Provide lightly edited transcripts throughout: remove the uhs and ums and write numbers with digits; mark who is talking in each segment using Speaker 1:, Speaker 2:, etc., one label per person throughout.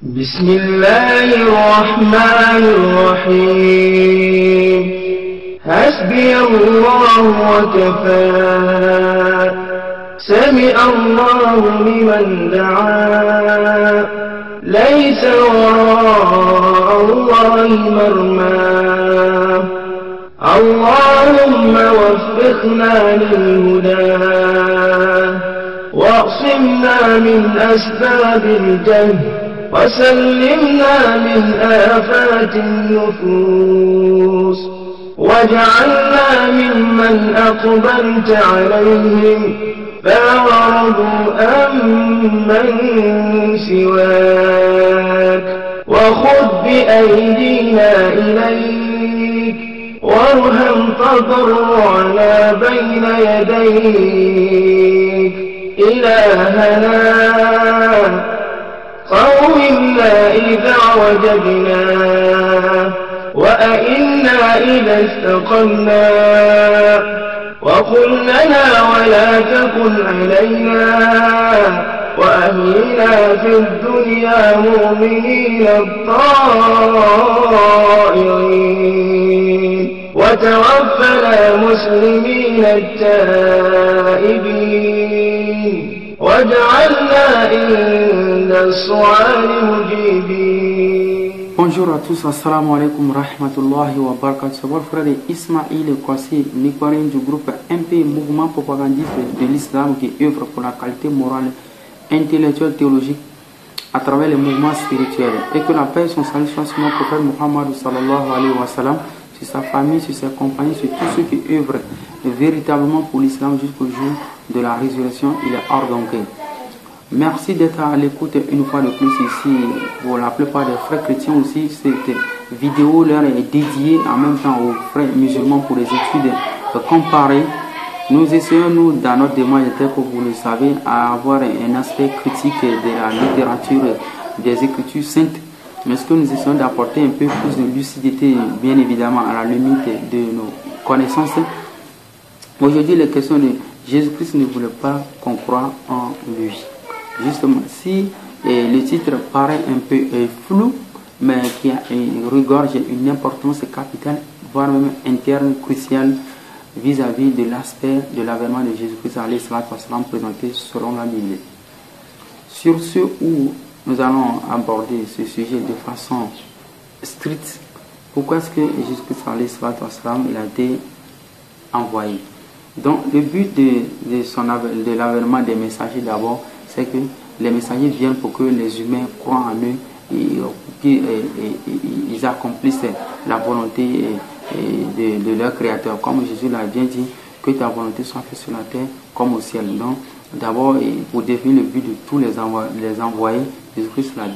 Speaker 1: بسم الله الرحمن الرحيم حسبي الله وكفى سمع الله لمن دعا ليس وراء الله مرمى اللهم وفقنا للهدى واعصمنا من أسباب الجهل وسلمنا من آفات النفوس واجعلنا ممن أقبلت عليهم فأعرضوا أمن سواك وخذ بأيدينا إليك وارحم تضرعنا بين يديك إلهنا قومنا إذا وجدنا وأئنا إذا استقمنا وقل لنا ولا تكن علينا وأهلنا في الدنيا مؤمنين الطائعين وتوفنا مسلمين التائبين واجعلنا عند السؤال مجيبين.
Speaker 2: Bonjour à tous, assalamu alaikum rahmatullahi wa barakatuh. C'est votre frère Ismail Kwasi, Nikorien du groupe MP, mouvement propagandiste de l'islam qui œuvre pour la qualité morale, intellectuelle, théologique à travers les mouvements spirituels. Et que la paix et son salut soient sur notre prophète Muhammad sallallahu alayhi wa sallam, sur sa famille, sur ses compagnons, sur tous ceux qui œuvrent véritablement pour l'islam jusqu'au jour de la résurrection. Il est hors donc. Merci d'être à l'écoute une fois de plus ici. Pour la plupart des frères chrétiens aussi, cette vidéo leur est dédiée en même temps aux frères musulmans pour les études comparées. Nous essayons, nous, dans notre démarche, comme vous le savez, à avoir un aspect critique de la littérature des Écritures saintes. Mais ce que nous essayons d'apporter un peu plus de lucidité, bien évidemment, à la limite de nos connaissances. Aujourd'hui, la question de Jésus-Christ ne voulait pas qu'on croie en lui. Justement, si le titre paraît un peu flou, mais qui regorge une importance capitale, voire même interne, cruciale, vis-à-vis de l'aspect de l'avènement de Jésus-Christ présenté selon la Bible. Sur ce où nous allons aborder ce sujet de façon stricte, pourquoi est-ce que Jésus-Christ il a été envoyé? Donc le but de l'avènement des messagers d'abord, c'est que les messagers viennent pour que les humains croient en eux et qu'ils accomplissent la volonté de leur Créateur. Comme Jésus l'a bien dit, que ta volonté soit faite sur la terre comme au ciel. Donc d'abord, pour définir le but de tous les envoyés, Jésus-Christ l'a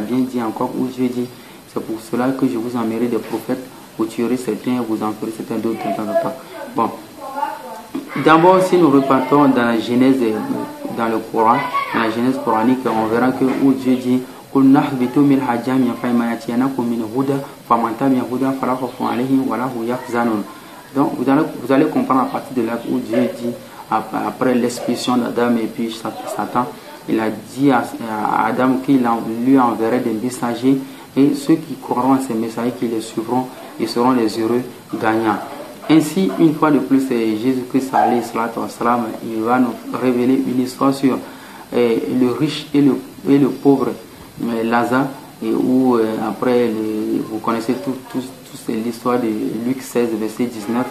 Speaker 2: bien dit encore, où Dieu dit, c'est pour cela que je vous enverrai des prophètes, vous tuerez certains, vous en ferez certains d'autres de temps en temps. Bon. D'abord, si nous repartons dans la Genèse, dans le Coran, dans la Genèse coranique, on verra que où Dieu dit donc vous allez comprendre à partir de là où Dieu dit, après l'expulsion d'Adam et puis Satan, il a dit à Adam qu'il lui enverrait des messagers et ceux qui croiront à ces messagers qui les suivront, ils seront les heureux gagnants. Ainsi, une fois de plus, Jésus-Christ, il va nous révéler une histoire sur le riche et le pauvre Lazare, et où après, vous connaissez toute l'histoire de Luc 16, verset 19,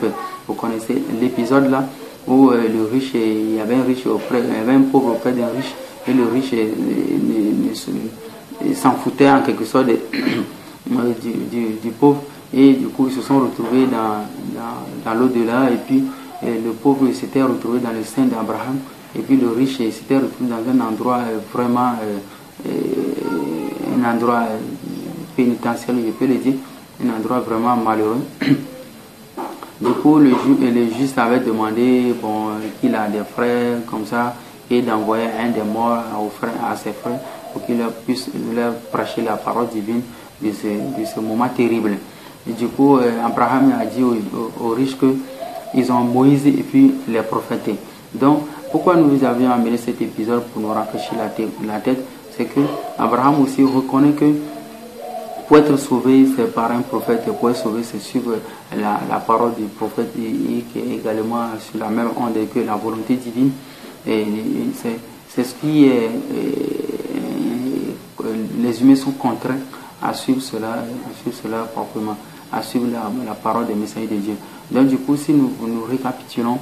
Speaker 2: vous connaissez l'épisode là, où le riche, il y avait un pauvre auprès d'un riche, et le riche s'en foutait en quelque sorte du pauvre. Et du coup, ils se sont retrouvés dans l'au-delà. Et puis, le pauvre s'était retrouvé dans le sein d'Abraham. Et puis, le riche s'était retrouvé dans un endroit vraiment, un endroit pénitentiel, je peux le dire, un endroit vraiment malheureux. Du coup, le juge avait demandé qu'il a des frères comme ça et d'envoyer un des morts à ses frères pour qu'il puisse leur prêcher la parole divine de ce moment terrible. Et du coup, Abraham a dit aux riches qu'ils ont Moïse et puis les prophètes. Donc, pourquoi nous avions amené cet épisode pour nous rafraîchir la tête, c'est que Abraham aussi reconnaît que pour être sauvé, c'est par un prophète, et pour être sauvé, c'est suivre la parole du prophète et qui est également sur la même onde que la volonté divine. Et c'est ce qui est, les humains sont contraints à suivre cela proprement, à suivre la parole des messagers de Dieu. Donc du coup, si nous récapitulons,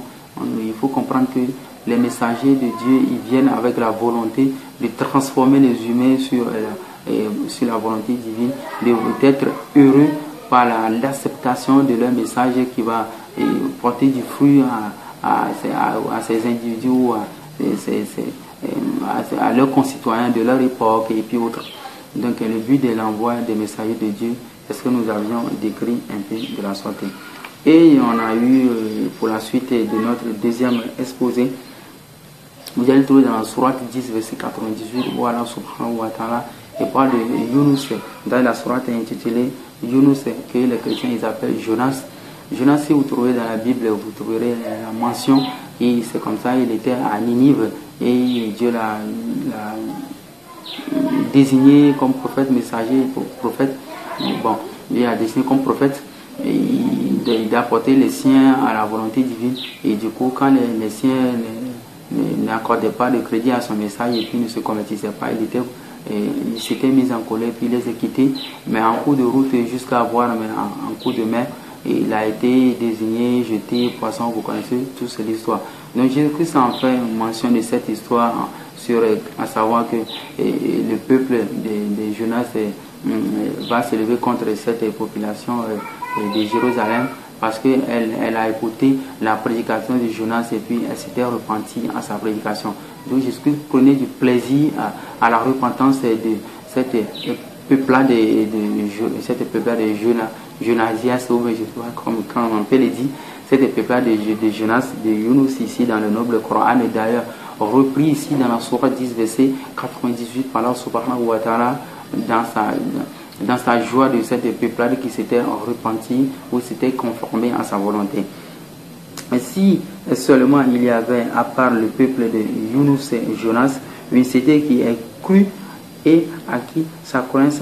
Speaker 2: il faut comprendre que les messagers de Dieu, ils viennent avec la volonté de transformer les humains sur la volonté divine, d'être heureux par l'acceptation de leur message qui va porter du fruit à ces individus ou à leurs concitoyens de leur époque et puis autres. Donc le but de l'envoi des messagers de Dieu, c'est ce que nous avions décrit un peu de la sorte. Et on a eu pour la suite de notre deuxième exposé, vous allez trouver dans la sourate 10 verset 98 où Allah subhanahu wa ta'ala parle de Yunus. Dans la sourate intitulée Yunus, que les chrétiens ils appellent Jonas. Jonas, si vous trouvez dans la Bible, vous trouverez la mention, et c'est comme ça, il était à Ninive et Dieu l'a désigné comme prophète, messager, prophète. Bon, il a désigné comme prophète. Il a porté les siens à la volonté divine, et du coup quand les siens n'accordaient pas de crédit à son message et puis ne se convertissaient pas, il s'était mis en colère puis il les a quittés, mais en cours de route jusqu'à voir, mais en cours de mer, il a été désigné, jeté, poisson, vous connaissez toute cette histoire. Donc Jésus-Christ en fait mention de cette histoire, à savoir que le peuple de Jonas va se lever contre cette population de Jérusalem, parce qu'elle a écouté la prédication de Jonas et puis elle s'était repentie à sa prédication. Donc Jésus-Christ prenait du plaisir à la repentance de cette peuplade de Jonasias, ou je sais pas comment on peut le dire, cette peuplade de Jonas, de Yunus ici dans le noble Coran, et d'ailleurs repris ici dans la sourate 10 verset 98 par Allah subhanahu wa ta'ala, dans sa joie de cette peuplade qui s'était repentie ou s'était conformée à sa volonté. Et si seulement il y avait, à part le peuple de Yunus et Jonas, une cité qui est crue et à qui sa croyance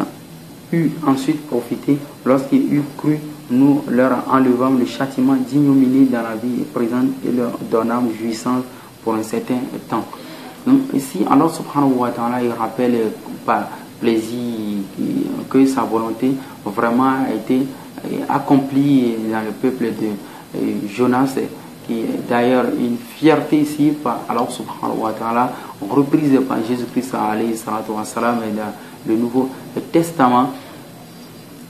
Speaker 2: eut ensuite profité, lorsqu'il eut cru, nous leur enlevons le châtiment d'ignominie dans la vie présente et leur donnons jouissance pour un certain temps. Donc ici, Allah subhanahu wa ta'ala, il rappelle par plaisir que sa volonté vraiment a été accomplie dans le peuple de Jonas, qui est d'ailleurs une fierté ici par Allah subhanahu wa ta'ala, reprise par Jésus-Christ alayhi salatu wa salam dans le Nouveau Testament.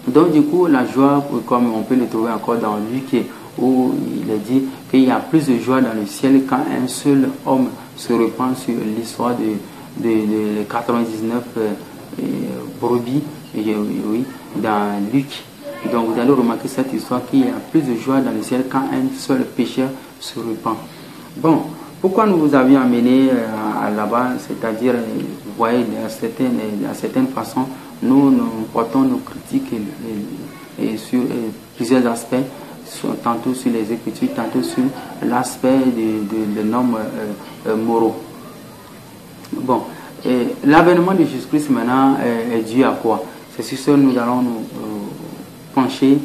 Speaker 2: Donc du coup, la joie, comme on peut le trouver encore dans Luc, où il est dit qu'il y a plus de joie dans le ciel quand un seul homme se repent sur l'histoire de 99 brebis, oui, dans Luc. Donc vous allez remarquer cette histoire qu'il y a plus de joie dans le ciel quand un seul pécheur se repent. Bon, pourquoi nous vous avions amené là-bas, c'est-à-dire, vous voyez, à certaines façons, nous portons nos critiques sur plusieurs aspects, tantôt sur les Écritures, tantôt sur l'aspect des normes moraux. Bon, l'avènement de Jésus-Christ maintenant est dû à quoi? C'est sur ce que nous allons nous pencher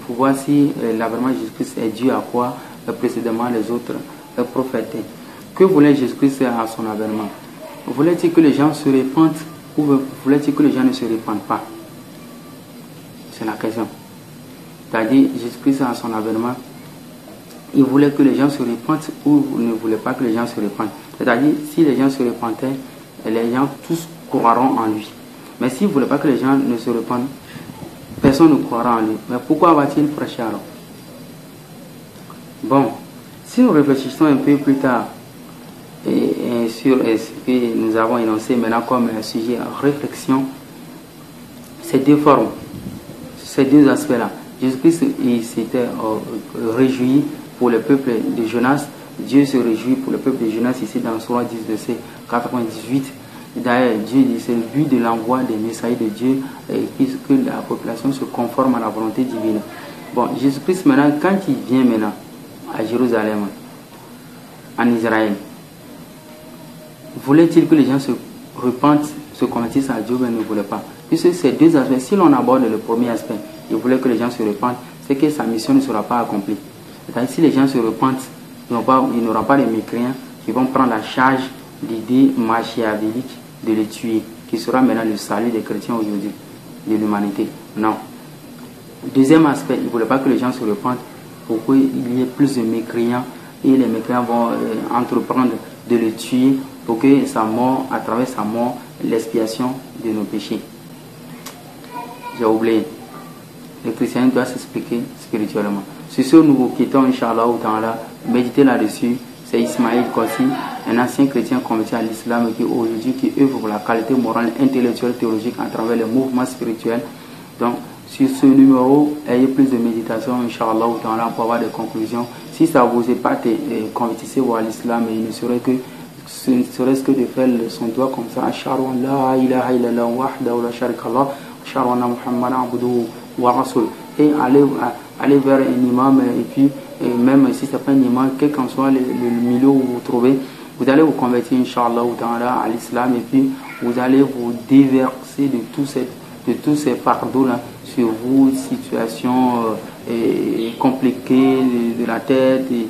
Speaker 2: pour voir si l'avènement de Jésus-Christ est dû à quoi précédemment les autres prophètes. Que voulait Jésus-Christ à son avènement? Voulait-il que les gens se répandent ou voulait-il que les gens ne se répandent pas? C'est la question. C'est-à-dire, Jésus-Christ à son avènement, il voulait que les gens se répandent ou ne voulait pas que les gens se répandent. C'est-à-dire, si les gens se répandaient, les gens tous croiront en lui. Mais s'il ne voulait pas que les gens ne se répandent, personne ne croira en lui. Mais pourquoi va-t-il prêcher alors? Bon, si nous réfléchissons un peu plus tard et sur ce que nous avons énoncé maintenant comme un sujet en réflexion, ces deux formes, ces deux aspects-là, Jésus-Christ s'était réjoui pour le peuple de Jonas. Dieu se réjouit pour le peuple de Jonas ici dans le Sourate 10 verset 98. D'ailleurs, Dieu dit c'est le but de l'envoi des messagers de Dieu et que la population se conforme à la volonté divine. Bon, Jésus-Christ maintenant, quand il vient maintenant à Jérusalem, en Israël, voulait-il que les gens se repentent se convertissent à Dieu, mais ne voulaient pas. Puisque ces deux aspects, si l'on aborde le premier aspect, il voulait que les gens se repentent, c'est que sa mission ne sera pas accomplie. C'est-à-dire si les gens se repentent, il n'y aura pas de mécréants qui vont prendre la charge d'idée machiavélique de les tuer, qui sera maintenant le salut des chrétiens aujourd'hui, de l'humanité. Non. Deuxième aspect, il ne voulait pas que les gens se repentent pour qu'il y ait plus de mécréants et les mécréants vont entreprendre de le tuer pour que sa mort, à travers sa mort, l'expiation de nos péchés. J'ai oublié. Le christianisme doit s'expliquer spirituellement. Sur ce, nous vous quittons, Inch'Allah, méditez là-dessus. C'est Ismaël Kossi, un ancien chrétien converti à l'islam qui aujourd'hui qui œuvre pour la qualité morale, intellectuelle, théologique à travers les mouvements spirituels. Donc, sur ce numéro, ayez plus de méditation, Inch'Allah, pour avoir des conclusions. Si ça vous épate, convertissez-vous à l'islam et il ne serait-ce que de faire son doigt comme ça. Ashhadu an la ilaha illallah wahdahu la sharika lah, ashhadu anna Muhammadan abduhu wa rasul. Et allez vers un imam et puis même si ce n'est pas un imam, quel qu'en soit le milieu où vous vous trouvez, vous allez vous convertir, Inch'Allah, à l'islam et puis vous allez vous déverser de tous ces fardeaux-là sur vous, situations compliquées de la tête, et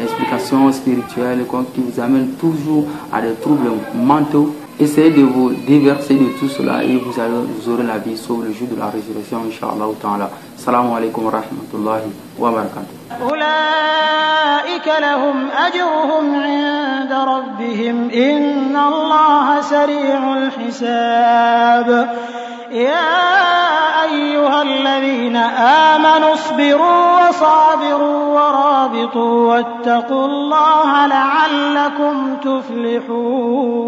Speaker 2: explications spirituelles qui vous amènent toujours à des troubles mentaux. Essayez de vous déverser de tout cela et vous aurez la vie sauve le jour de la résurrection, Inch'Allah ta'ala. Assalamu alaikum wa rahmatullahi wa barakatuh.
Speaker 3: أولئك لهم أجرهم عند ربهم إن الله سريع الحساب يا أيها الذين آمنوا اصبروا وصابروا ورابطوا واتقوا الله لعلكم تفلحون